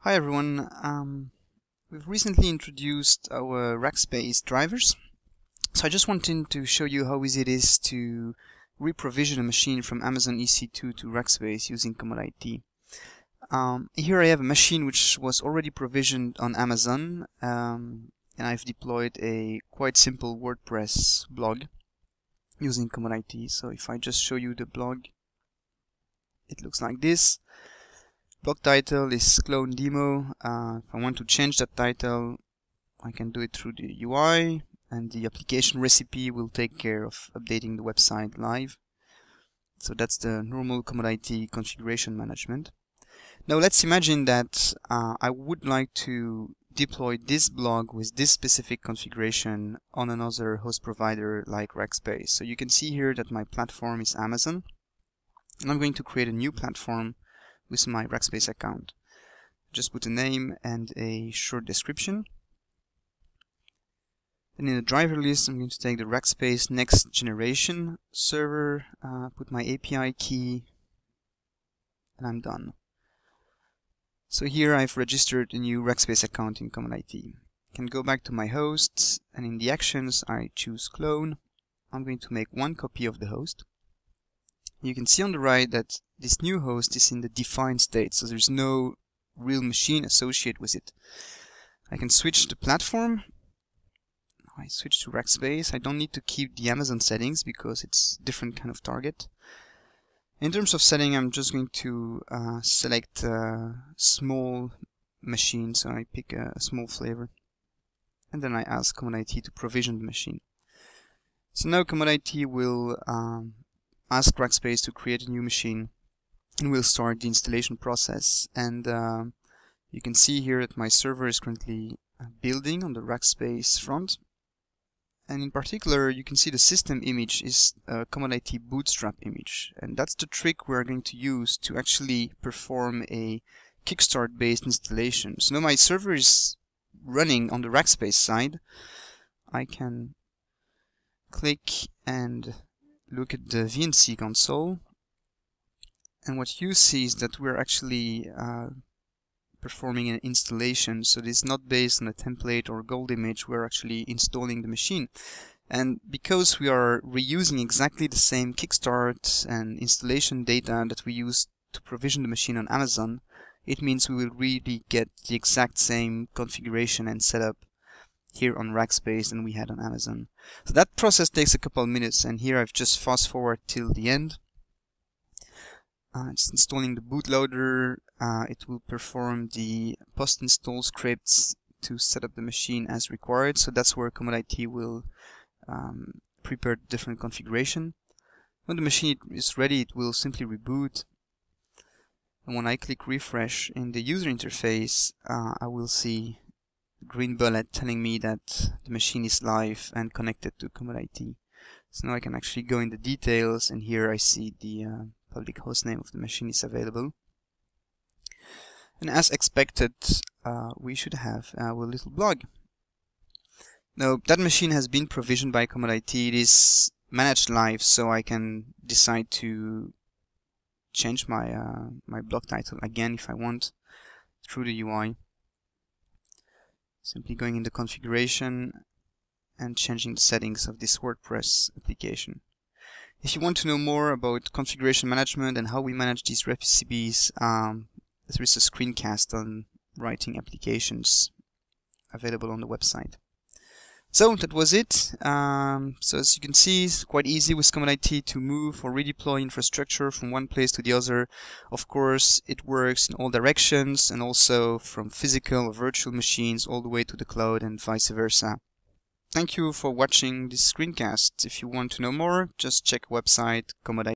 Hi everyone, we've recently introduced our Rackspace drivers, so I just wanted to show you how easy it is to reprovision a machine from Amazon EC2 to Rackspace using ComodIT. Here I have a machine which was already provisioned on Amazon, and I've deployed a quite simple WordPress blog using ComodIT. So if I just show you the blog, it looks like this. Blog title is clone demo. If I want to change that title, I can do it through the UI, and the application recipe will take care of updating the website live. So that's the normal ComodIT configuration management. Now let's imagine that I would like to deploy this blog with this specific configuration on another host provider like Rackspace. So you can see here that my platform is Amazon, and I'm going to create a new platform with my Rackspace account. Just put a name and a short description. Then in the driver list, I'm going to take the Rackspace next generation server, put my API key, and I'm done. So here I've registered a new Rackspace account in ComodIT. I can go back to my hosts, and in the actions I choose clone. I'm going to make one copy of the host. You can see on the right that this new host is in the defined state, so there's no real machine associated with it. I can switch the platform. I switch to Rackspace. I don't need to keep the Amazon settings because it's a different kind of target. In terms of setting, I'm just going to select a small machine, so I pick a small flavor, and then I ask ComodIT to provision the machine. So now ComodIT will ask Rackspace to create a new machine, and we'll start the installation process. And you can see here that my server is currently building on the Rackspace front, and in particular you can see the system image is a ComodIT bootstrap image, and that's the trick we're going to use to actually perform a kickstart based installation. So now my server is running on the Rackspace side. I can click and look at the VNC console, and what you see is that we're actually performing an installation. So this is not based on a template or gold image, we're actually installing the machine. And because we are reusing exactly the same kickstart and installation data that we used to provision the machine on Amazon, it means we will really get the exact same configuration and setup here on Rackspace than we had on Amazon. So that process takes a couple of minutes, and here I've just fast forward till the end. It's installing the bootloader. It will perform the post-install scripts to set up the machine as required. So that's where ComodIT will prepare different configuration. When the machine is ready, it will simply reboot. And when I click refresh in the user interface, I will see green bullet telling me that the machine is live and connected to ComodIT. So now I can actually go in the details, and here I see the public hostname of the machine is available. And as expected, we should have our little blog. Now that machine has been provisioned by ComodIT. It is managed live, so I can decide to change my my blog title again if I want through the UI. Simply going in the configuration and changing the settings of this WordPress application. If you want to know more about configuration management and how we manage these recipes, there is a screencast on writing applications available on the website. So that was it. So as you can see, it's quite easy with ComodIT to move or redeploy infrastructure from one place to the other. Of course, it works in all directions, and also from physical or virtual machines all the way to the cloud and vice versa. Thank you for watching this screencast. If you want to know more, just check website ComodIT.